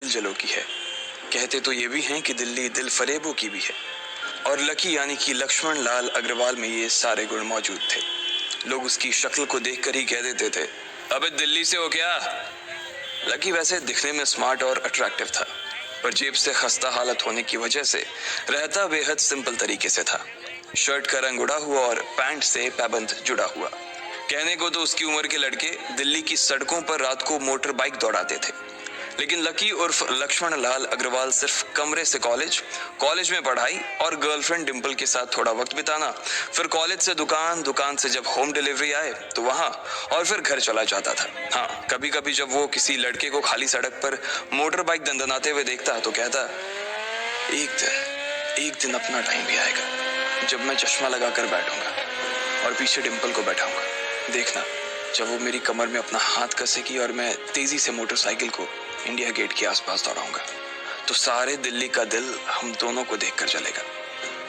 जलों की है। कहते तो ये भी हैं कि दिल्ली दिल फरेबों की भी है, और लकी यानी कि लक्ष्मण लाल अग्रवाल में ये सारे गुण मौजूद थे। लोग उसकी शक्ल को देखकर ही कह देते थे, अबे दिल्ली से हो क्या। लकी वैसे दिखने में स्मार्ट और अट्रैक्टिव था, पर जेब से खस्ता हालत होने की वजह से रहता बेहद सिंपल तरीके से था। शर्ट का रंग उड़ा हुआ और पैंट से पैबंद जुड़ा हुआ। कहने को तो उसकी उम्र के लड़के दिल्ली की सड़कों पर रात को मोटर बाइक दौड़ाते थे, लेकिन लकी उर्फ लक्ष्मण लाल अग्रवाल सिर्फ कमरे से कॉलेज में पढ़ाई और गर्लफ्रेंड डिंपल के साथ थोड़ा वक्त बिताना, फिर कॉलेज से दुकान, दुकान से जब होम डिलीवरी आए तो वहां, और फिर घर चला जाता था। हाँ, कभी कभी जब वो किसी लड़के को खाली सड़क पर मोटर बाइक दंदनाते हुए देखता तो कहता, एक दिन अपना टाइम भी आएगा जब मैं चश्मा लगाकर बैठूंगा और पीछे डिंपल को बैठाऊंगा। देखना, जब वो मेरी कमर में अपना हाथ कसेगी और मैं तेजी से मोटरसाइकिल को इंडिया गेट के आसपास दौड़ाऊंगा, तो सारे दिल्ली का दिल हम दोनों को देखकर जलेगा।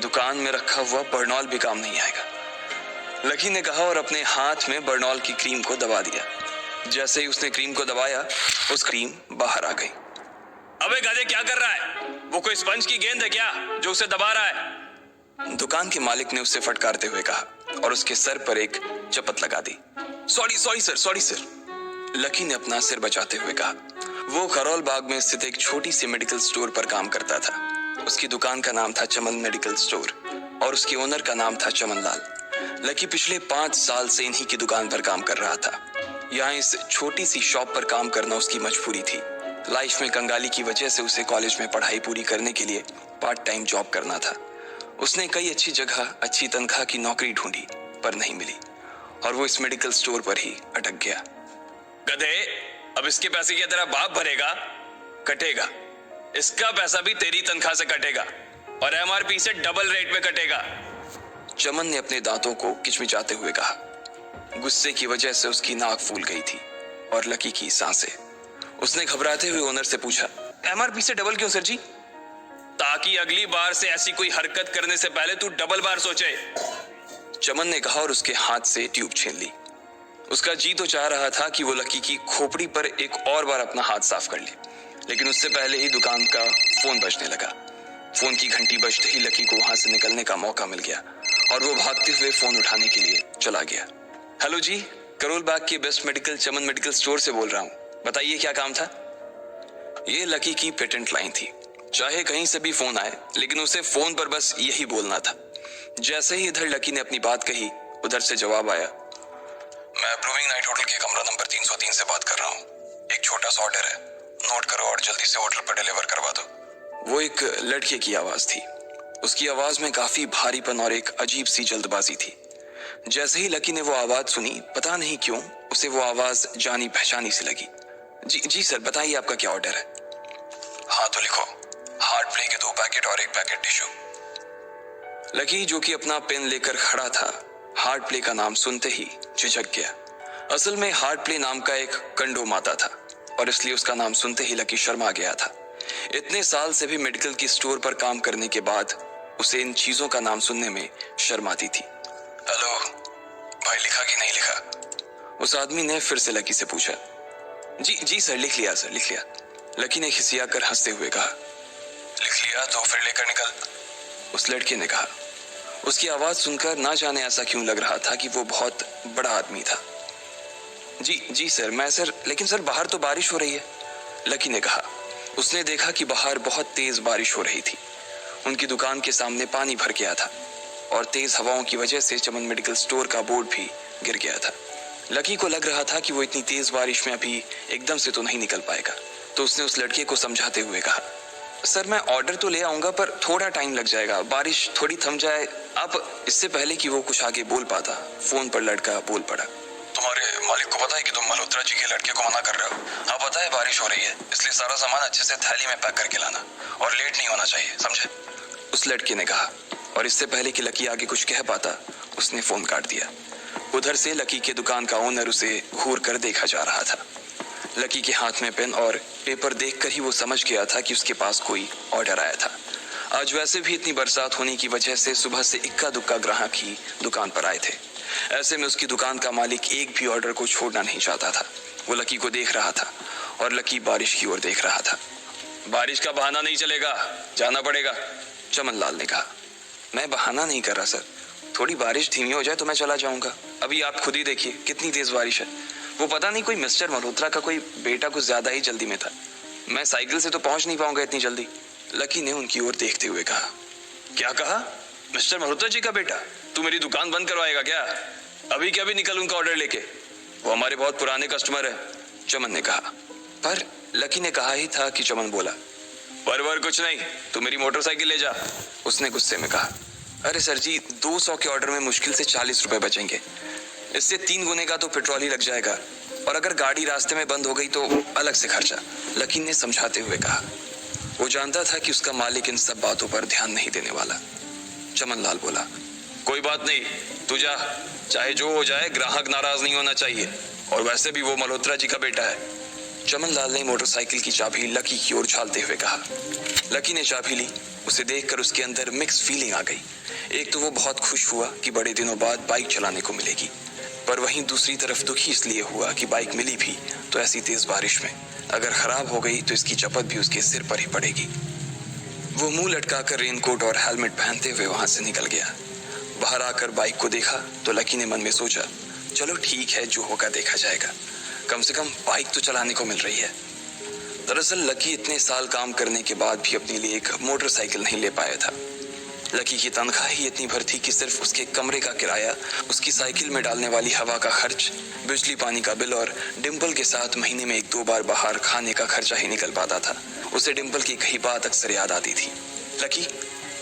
दुकान में रखा हुआ बर्नॉल भी काम नहीं आएगा। लकी ने कहा और अपने हाथ में बर्नॉल की क्रीम को दबा दिया। जैसे ही उसने क्रीम को दबाया, उस क्रीम बाहर आ गई। अबे गधे, क्या कर रहा है? वो कोई स्पंज की गेंद है क्या जो उसे दबा रहा है? दुकान के मालिक ने उससे फटकारते हुए कहा और उसके सर पर एक चपत लगा दी। सॉरी सर, लकी ने अपना सिर बचाते हुए कहा। वो करोल बाग में स्थित एक छोटी सी मेडिकल स्टोर पर काम करता था। उसकी दुकान का नाम था चमन मेडिकल स्टोर और उसके ओनर का नाम था चमन लाल। लकी पिछले 5 साल से इन्हीं की दुकान पर काम कर रहा था। यहाँ इस छोटी सी शॉप पर काम करना उसकी मजबूरी थी। लाइफ में कंगाली की वजह से उसे कॉलेज में पढ़ाई पूरी करने के लिए पार्ट टाइम जॉब करना था। उसने कई अच्छी जगह अच्छी तनख्वाह की नौकरी ढूंढी, पर नहीं मिली और वो इस मेडिकल स्टोर पर ही अटक गया। गधे, अब इसके पैसे क्या तेरा बाप भरेगा? कटेगा। इसका पैसा भी तेरी तनख्वाह से कटेगा और एमआरपी से डबल रेट में कटेगा। चमन ने अपने दांतों को किचमिचाते हुए कहा। गुस्से की वजह से उसकी नाक फूल गई थी और लकी की सांसें। उसने घबराते हुए ओनर से पूछा, एमआरपी से डबल क्यों सर जी? ताकि अगली बार से ऐसी कोई हरकत करने से पहले तू डबल बार सोचे, चमन ने कहा और उसके हाथ से ट्यूब छीन ली। उसका जी तो चाह रहा था कि वो लकी की खोपड़ी पर एक और बार अपना हाथ साफ कर ले, लेकिन उससे पहले ही दुकान का फोन बजने लगा। फोन की घंटी बजते ही लकी को वहां से निकलने का मौका मिल गया और वो भागते हुए फोन उठाने के लिए चला गया। हेलो जी, करोल बाग के बेस्ट मेडिकल चमन मेडिकल स्टोर से बोल रहा हूँ, बताइए क्या काम था? ये लकी की पेटेंट लाइन थी। चाहे कहीं से भी फोन आए, लेकिन उसे फोन पर बस यही बोलना था। जैसे ही इधर लकी ने अपनी बात कही, उधर से जवाब आया, मैं अप्रूविंग नाइट होटल के कमरा नंबर 303 से बात कर रहा हूँ। एक छोटा सा ऑर्डर है, नोट करो और जल्दी से ऑर्डर पर डिलीवर करवा दो। वो एक लड़के की आवाज थी। उसकी आवाज में काफी भारीपन और एक अजीब सी जल्दबाजी थी। जैसे ही लकी ने वो आवाज सुनी, पता नहीं क्यों उसे वो आवाज जानी पहचानी सी लगी। जी सर, बताइए आपका क्या ऑर्डर है? हाँ तो लिखो, हार्ट प्ले के 2 पैकेट और 1 पैकेट टिश्यू। लकी, जो कि अपना पेन लेकर खड़ा था, हार्ट प्ले का नाम सुनते ही झिझक गया। असल में हार्ट प्ले नाम का एक कंडोम आता था और इसलिए उसका नाम सुनते ही लकी शर्मा गया था। इतने साल से भी मेडिकल की स्टोर पर काम करने के बाद उसे इन चीजों का नाम सुनने में शर्म आती थी। हेलो भाई, लिखा कि नहीं लिखा? उस आदमी ने फिर से लकी से पूछा। जी सर, लिख लिया सर, लिख लिया। लकी ने खिसिया कर हंसते हुए कहा। लिख लिया तो फिर लेकर निकल, उस लड़के ने कहा। उसकी आवाज सुनकर ना जाने ऐसा क्यों लग रहा था कि वो बहुत बड़ा आदमी था। जी सर, मैं सर, लेकिन सर बाहर तो बारिश हो रही है, लकी ने कहा। उसने देखा कि बाहर बहुत तेज बारिश हो रही थी। उनकी दुकान के सामने पानी भर गया था और तेज हवाओं की वजह से चमन मेडिकल स्टोर का बोर्ड भी गिर गया था। लकी को लग रहा था कि वो इतनी तेज बारिश में अभी एकदम से तो नहीं निकल पाएगा, तो उसने उस लड़के को समझाते हुए कहा, सर मैं ऑर्डर तो ले आऊंगा पर थोड़ा टाइम लग जाएगा, बारिश थोड़ी थम जाए आप। इससे पहले कि वो कुछ आगे बोल पाता, फोन पर लड़का बोल पड़ा। तुम्हारे मालिक को पता है कि तुम मल्होत्रा जी के लड़के को मना कर रहे हो? हाँ पता है, बारिश हो रही है, इसलिए सारा सामान अच्छे से थैली में पैक करके लाना और लेट नहीं होना चाहिए, समझे? उस लड़के ने कहा और इससे पहले कि लकी आगे कुछ कह पाता, उसने फोन काट दिया। उधर से लकी के दुकान का ओनर उसे घूर कर देखा जा रहा था। लकी के हाथ में पेन और पेपर देखकर ही वो समझ गया था कि उसके पास कोई ऑर्डर आया था। आज वैसे भी इतनी बरसात होने की वजह से सुबह से इक्का दुक्का ग्राहक ही दुकान पर आए थे। ऐसे में उसकी दुकान का मालिक एक भी ऑर्डर को छोड़ना नहीं चाहता था। वो लकी को देख रहा था और लकी बारिश की ओर देख रहा था। बारिश का बहाना नहीं चलेगा, जाना पड़ेगा। चमन लाल ने कहा। मैं बहाना नहीं कर रहा सर, थोड़ी बारिश धीमी हो जाए तो मैं चला जाऊंगा। अभी आप खुद ही देखिए कितनी तेज बारिश है। वो पता नहीं कोई मिस्टर मल्होत्रा का कोई बेटा कुछ ज्यादा ही जल्दी में था। मैं साइकिल से तो पहुंच नहीं पाऊंगा इतनी जल्दी। लकी ने उनकी ओर देखते हुए कहा। क्या कहा? मिस्टर मल्होत्रा जी का बेटा? तू मेरी दुकान बंद करवाएगा क्या? अभी क्या भी निकल उनका ऑर्डर लेके। वो हमारे बहुत पुराने कस्टमर है, चमन ने कहा। पर लकी ने कहा ही था कि चमन बोला। पर कुछ नहीं, तू मेरी मोटरसाइकिल ले जा, उसने गुस्से में कहा। अरे सर जी, 200 के ऑर्डर में मुश्किल से 40 रुपए बचेंगे। इससे 3 गुने का तो पेट्रोल ही लग जाएगा, और अगर गाड़ी रास्ते में बंद हो गई तो अलग से खर्चा, लकी ने समझाते हुए कहा। वो जानता था कि उसका मालिक इन सब बातों पर ध्यान नहीं देने वाला। चमन लाल बोला। कोई बात नहीं, तू जा, चाहे जो हो जाए ग्राहक नाराज नहीं होना चाहिए, और वैसे भी वो मल्होत्रा जी का बेटा है। चमन लाल ने मोटरसाइकिल की चाबी लकी की ओर उछालते हुए कहा। लकी ने चाबी ली। उसे देखकर उसके अंदर मिक्स फीलिंग आ गई। एक तो वो बहुत खुश हुआ कि बड़े दिनों बाद बाइक चलाने को मिलेगी, पर वहीं दूसरी तरफ दुखी इसलिए हुआ कि बाइक मिली भी तो ऐसी तेज बारिश में, अगर खराब हो गई तो इसकी चपत भी उसके सिर पर ही पड़ेगी। वो मुंह लटकाकर रेनकोट और हेलमेट पहनते हुए वहां से निकल गया। बाहर आकर बाइक को देखा तो लकी ने मन में सोचा, चलो ठीक है, जो होगा देखा जाएगा, कम से कम बाइक तो चलाने को मिल रही है। दरअसल लकी इतने साल काम करने के बाद भी अपने लिए एक मोटरसाइकिल नहीं ले पाया था। लकी की तनख्वाह ही इतनी भर थी कि सिर्फ उसके कमरे का किराया, उसकी साइकिल में डालने वाली हवा का खर्च, बिजली पानी का बिल और डिम्पल के साथ महीने में 1-2 बार बाहर खाने का खर्चा ही निकल पाता था। उसे डिम्पल की कही बात अक्सर याद आती थी। लकी,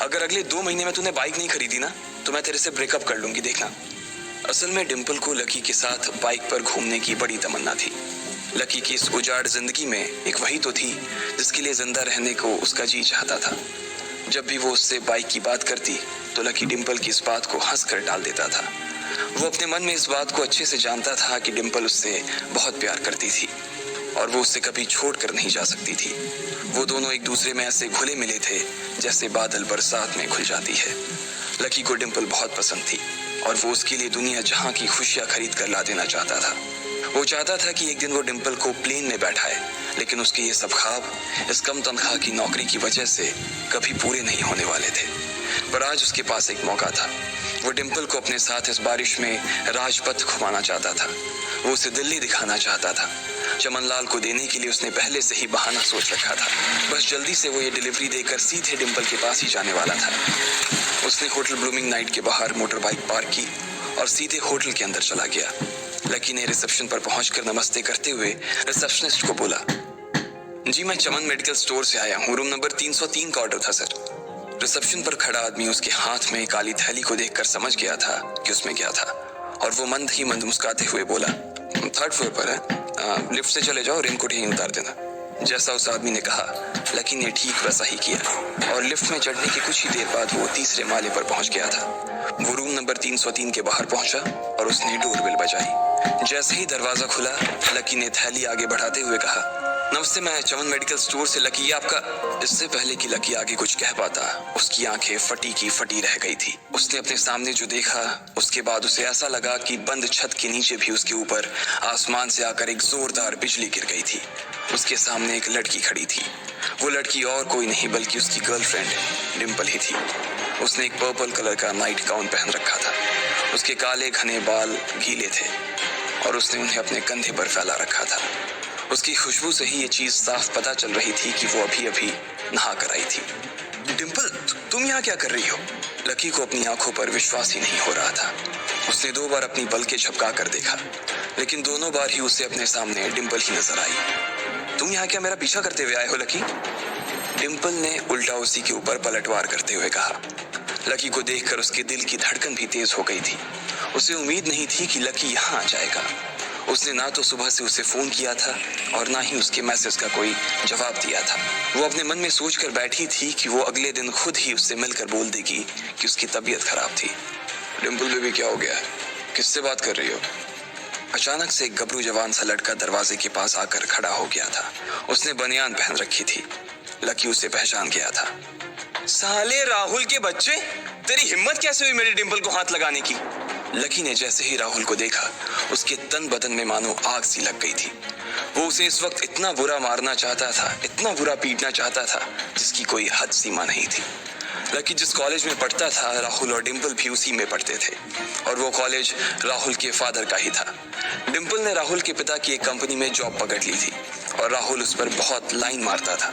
अगर अगले 2 महीने में तूने बाइक नहीं खरीदी ना तो मैं तेरे से ब्रेकअप कर लूंगी, देखना। असल में डिम्पल को लकी के साथ बाइक पर घूमने की बड़ी तमन्ना थी। लकी की इस उजाड़ जिंदगी में एक वही तो थी जिसके लिए जिंदा रहने को उसका जी चाहता था। जब भी वो उससे बाइक की बात करती तो लकी डिम्पल की इस बात को हंस कर टाल देता था। वो अपने मन में इस बात को अच्छे से जानता था कि डिम्पल उससे बहुत प्यार करती थी और वो उससे कभी छोड़ कर नहीं जा सकती थी। वो दोनों एक दूसरे में ऐसे घुले मिले थे जैसे बादल बरसात में घुल जाती है। लकी को डिम्पल बहुत पसंद थी और वो उसके लिए दुनिया जहां की खुशियां खरीद कर ला देना चाहता था। वो चाहता था कि एक दिन वो डिम्पल को प्लेन में बैठाए, लेकिन उसके ये सब ख्वाब इस कम तनख्वाह की नौकरी की वजह से कभी पूरे नहीं होने वाले थे। पर आज उसके पास एक मौका था। वो डिम्पल को अपने साथ इस बारिश में राजपथ घुमाना चाहता था। वो उसे दिल्ली दिखाना चाहता था। चमन लाल को देने के लिए उसने पहले से ही बहाना सोच रखा था। बस जल्दी से वो ये डिलीवरी देकर सीधे डिम्पल के पास ही जाने वाला था। उसने होटल ब्लूमिंग नाइट के बाहर मोटर बाइक पार्क की और सीधे होटल के अंदर चला गया। लकी ने रिसेप्शन पर पहुंचकर नमस्ते करते हुए रिसेप्शनिस्ट को बोला, जी मैं चमन मेडिकल स्टोर से आया हूँ, रूम नंबर 303 का ऑर्डर था सर। रिसेप्शन पर खड़ा आदमी उसके हाथ में काली थैली को देखकर समझ गया था कि उसमें क्या था और वो मंद ही मंद मुस्कुराते हुए बोला, 3rd फ्लोर पर है, लिफ्ट से चले जाओ, रेनकोट यहीं उतार देना। जैसा उस आदमी ने कहा लकी ने ठीक वैसा ही किया और लिफ्ट में चढ़ने के कुछ ही देर बाद वो 3रे माले पर पहुंच गया था। वो रूम नंबर 303 के बाहर पहुंचा और उसने डोरबेल बजाई। जैसे ही दरवाजा खुला लकी ने थैली आगे बढ़ाते हुए कहा, नमस्ते, मैं चमन मेडिकल स्टोर से लकी, आपका। इससे पहले कि लकी आगे कुछ कह पाता उसकी आंखें फटी की फटी रह गई थी। उसने अपने सामने जो देखा उसके बाद उसे ऐसा लगा कि बंद छत के नीचे भी उसके ऊपर आसमान से आकर एक जोरदार बिजली गिर गई थी। उसके सामने एक लड़की खड़ी थी। वो लड़की और कोई नहीं बल्कि उसकी गर्लफ्रेंड डिम्पल ही थी। उसने एक पर्पल कलर का नाइट गाउन पहन रखा था। उसके काले घने बाल गीले थे और उसने उन्हें अपने कंधे पर फैला रखा था। उसकी खुशबू से ही ये चीज साफ पता चल रही थी कि वो अभी अभी नहा कर आई थी। डिम्पल, तुम यहाँ क्या कर रही हो? लकी को अपनी आंखों पर विश्वास ही नहीं हो रहा था। उसने 2 बार अपनी पलकें झपका कर देखा, लेकिन दोनों बार ही उसे अपने सामने डिम्पल ही नजर आई। तुम यहाँ क्या मेरा पीछा करते हुए आए हो लकी? डिम्पल ने उल्टा उसी के ऊपर पलटवार करते हुए कहा। लकी को देखकर उसके दिल की धड़कन भी तेज हो गई थी। उसे उम्मीद नहीं थी कि लकी यहाँ आ जाएगा। उसने ना तो सुबह से उसे फोन किया था और ना ही उसके मैसेज का कोई जवाब दिया था। वो अपने मन में सोचकर बैठी थी कि वो अगले दिन खुद ही उससे मिलकर बोल देगी कि उसकी तबीयत खराब थी। डिम्पल बेबी, क्या हो गया? किससे बात कर रही हो? अचानक से एक गबरू जवान सा लड़का दरवाजे के पास आकर खड़ा हो गया था। उसने बनियान पहन रखी थी। लकी उसे पहचान गया था। साले राहुल के बच्चे, तेरी हिम्मत कैसे हुई मेरी डिम्पल को हाथ लगाने की? लकी ने जैसे ही राहुल को देखा उसके तन बदन में मानो आग सी लग गई थी। वो उसे इस वक्त इतना बुरा मारना चाहता था, इतना बुरा पीटना चाहता था, जिसकी कोई हद सीमा नहीं थी। लकी जिस कॉलेज में पढ़ता था, राहुल और डिंपल भी उसी में पढ़ते थे और वो कॉलेज राहुल के फादर का ही था। डिंपल ने राहुल के पिता की एक कंपनी में जॉब पकड़ ली थी और राहुल उस पर बहुत लाइन मारता था।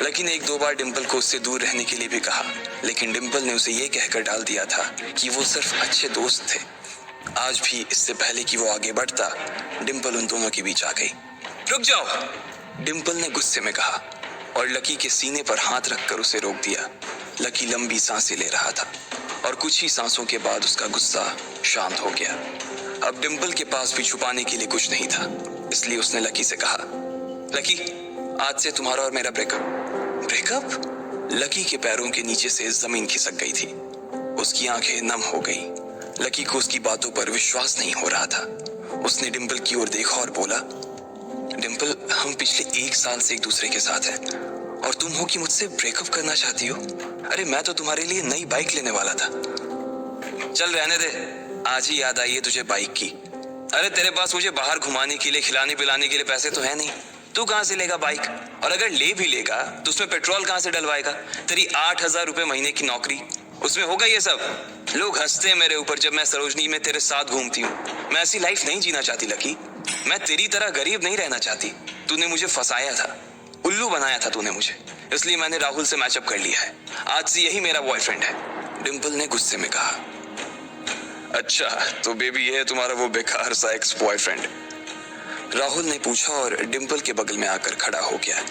लकी ने 1-2 बार डिंपल को उससे दूर रहने के लिए भी कहा, लेकिन डिंपल ने उसे ये कहकर डाल दिया था कि वो सिर्फ अच्छे दोस्त थे। आज भी इससे पहले कि वो आगे बढ़ता, डिंपल उन दोनों के बीच आ गई। रुक जाओ, डिंपल ने गुस्से में कहा और लकी के सीने पर हाथ रखकर उसे रोक दिया। लकी लंबी सांसें ले रहा था और कुछ ही सांसों के बाद उसका गुस्सा शांत हो गया। अब डिंपल के पास भी छुपाने के लिए कुछ नहीं था, इसलिए उसने लकी से कहा, लकी, आज से तुम्हारा और मेरा ब्रेकअप। ब्रेकअप? लकी के पैरों के नीचे से जमीन खिसक गई थी। उसकी आंखें नम हो गई। लकी को उसकी बातों पर विश्वास नहीं हो रहा था। उसने डिंपल की ओर देखा और बोला, डिंपल, हम पिछले 1 साल से एक दूसरे के साथ हैं और तुम हो कि मुझसे ब्रेकअप करना चाहती हो? अरे मैं तो तुम्हारे लिए नई बाइक लेने वाला था। चल रहने दे, आज ही याद आई है तुझे बाइक की। अरे तेरे पास मुझे बाहर घुमाने के लिए, खिलाने पिलाने के लिए पैसे तो है नहीं। तू कहाँ से लेगा बाइक? और अगर ले भी लेगा तो उसमें पेट्रोल कहाँ से डलवाएगा? तेरी 8,000 रुपए महीने की नौकरी, उसमें होगा ये सब? लोग हंसते हैं मेरे ऊपर जब मैं सरोजनी में तेरे साथ घूमती हूँ। मैं ऐसी लाइफ नहीं जीना चाहती लकी। मैं तेरी तरह गरीब नहीं रहना चाहती। तूने मुझे फंसाया था, उल्लू बनाया था तूने मुझे, इसलिए मैंने राहुल से मैचअप कर लिया है। आज से यही मेरा बॉयफ्रेंड है, डिंपल ने गुस्से में कहा। अच्छा, तो बेबी ये है तुम्हारा वो बेकार सा एक्स बॉयफ्रेंड? राहुल ने पूछा और डिंपल के बगल में आकर खड़ा हो गया।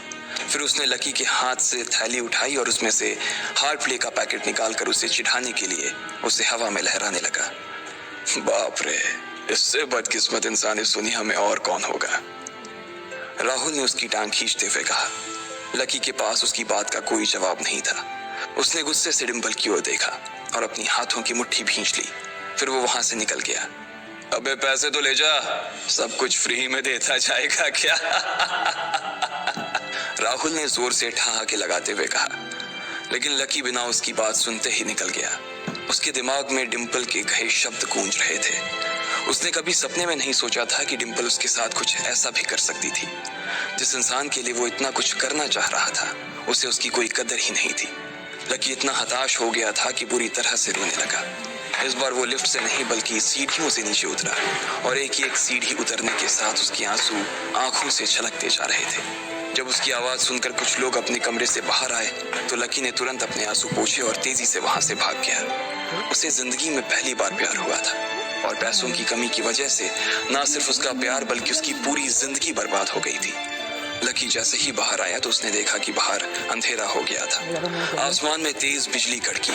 फिर उसने लकी के हाथ से थैली उठाई और उसमें से हार्ट प्ले का पैकेट निकालकर उसे चिढ़ाने के लिए उसे हवा में लहराने लगा। बाप रे, इससे बदकिस्मत इंसान इस दुनिया में और कौन होगा? राहुल ने उसकी टांग खींचते हुए कहा। लकी के पास उसकी बात का कोई जवाब नहीं था। उसने गुस्से से डिंपल की ओर देखा और अपनी हाथों की मुट्ठी भींच ली। फिर वो वहां से निकल गया। अबे पैसे तो ले जा, सब कुछ फ्री में देता जाएगा क्या? राहुल ने जोर से ठहाके लगाते हुए कहा, लेकिन लकी बिना उसकी बात सुनते ही निकल गया। उसके दिमाग में डिंपल के कहे शब्द गूंज रहे थे। उसने कभी सपने में नहीं सोचा था कि डिंपल उसके साथ कुछ ऐसा भी कर सकती थी। जिस इंसान के लिए वो इतना कुछ करना चाह रहा था, उसे उसकी कोई कदर ही नहीं थी। लकी इतना हताश हो गया था कि बुरी तरह से रोने लगा। इस बार वो लिफ्ट से नहीं बल्कि सीढ़ियों से नीचे उतरा और एक एक सीढ़ी उतरने के साथ उसके आंसू आंखों से छलकते जा रहे थे। जब उसकी आवाज सुनकर कुछ लोग अपने कमरे से बाहर आए तो लकी ने तुरंत अपने आंसू पोंछे और तेजी से वहां से भाग गया। उसे जिंदगी में पहली बार प्यार हुआ था और पैसों की कमी की वजह से ना सिर्फ उसका प्यार बल्कि उसकी पूरी जिंदगी बर्बाद हो गई थी। लकी जैसे ही बाहर आया तो उसने देखा कि बाहर अंधेरा हो गया था। आसमान में तेज बिजली कड़की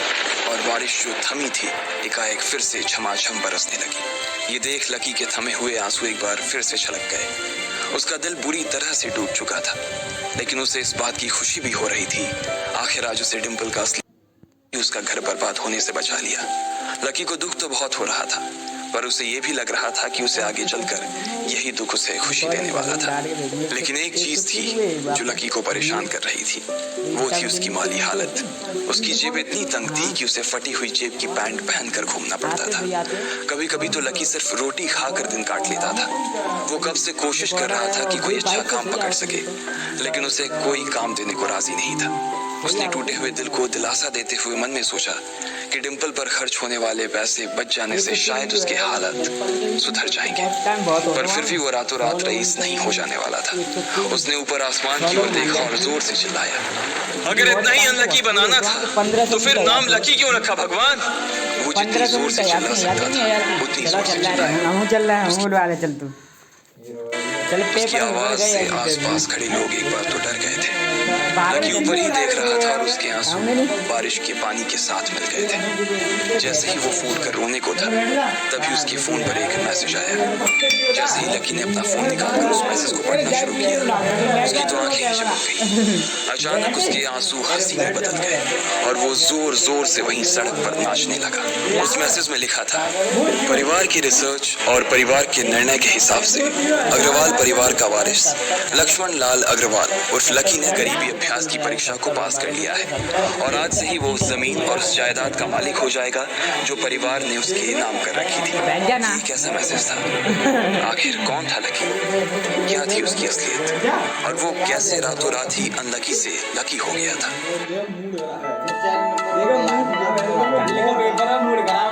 और बारिश जो थमी थी एकाएक फिर से झमाझम बरसने लगी। ये देख लकी के थमे हुए आंसू एक बार फिर से छलक गए। उसका दिल बुरी तरह से टूट चुका था, लेकिन उसे इस बात की खुशी भी हो रही थी आखिर आज उसे डिंपल का असली उसका घर बर्बाद होने से बचा लिया। लकी को दुख तो बहुत हो रहा था, पर उसे ये भी लग रहा था कि उसे आगे चलकर यही दुख उसे खुशी देने वाला था। लेकिन एक चीज थी जो लकी को परेशान कर रही थी, वो थी उसकी माली हालत। उसकी जेब इतनी तंग थी कि उसे फटी हुई जेब की पैंट पहनकर घूमना पड़ता था। कभी कभी तो लकी सिर्फ रोटी खाकर दिन काट लेता था। वो कब से कोशिश कर रहा था कि कोई अच्छा काम पकड़ सके, लेकिन उसे कोई काम देने को राजी नहीं था। उसने टूटे हुए दिल को दिलासा देते हुए मन में सोचा कि डिंपल पर खर्च होने वाले पैसे बच जाने से शायद उसके हालत सुधर जाएंगे, पर फिर भी वो रातों रात रईस नहीं हो जाने वाला था। उसने ऊपर आसमान की ओर देखा और जोर से चिल्लाया, अगर इतना ही अनलकी बनाना था तो फिर नाम लकी क्यों रखा भगवान? वो जितनी जोर से चिल्ला सकता था उतनी जोर से चिल्लाया। उसकी आवाज से आसपास खड़े लोग एक बार तो डर गए थे। लकी ऊपर ही देख रहा था और उसके आंसू बारिश के पानी के साथ मिल गए थे। जैसे ही वो फूट कर रोने को था तभी उसके फोन पर एक मैसेज आया। जैसे ही लकी ने अपना फोन निकालकर उस मैसेज को पढ़ना शुरू किया, उसकी तो आंखें ही चमक गई। अचानक उसके आंसू हंसी में बदल गए और वो जोर जोर से वहीं सड़क पर नाचने लगा। उस मैसेज में लिखा था, परिवार की रिसर्च और परिवार के निर्णय के हिसाब से अग्रवाल परिवार का वारिस लक्ष्मण लाल अग्रवाल उर्फ लकी ने गरीबी अभ्यास की परीक्षा को पास कर लिया है और आज से ही वो उस जमीन और उस जायदाद का मालिक हो जाएगा का जो परिवार ने उसके नाम कर रखी थी। बैठ जाना। ये कैसा मैसेज था? आखिर कौन था लकी? क्या थी उसकी असलियत? और वो कैसे रातों रात ही अनलकी से लकी हो गया था? देखो मूड खराब है,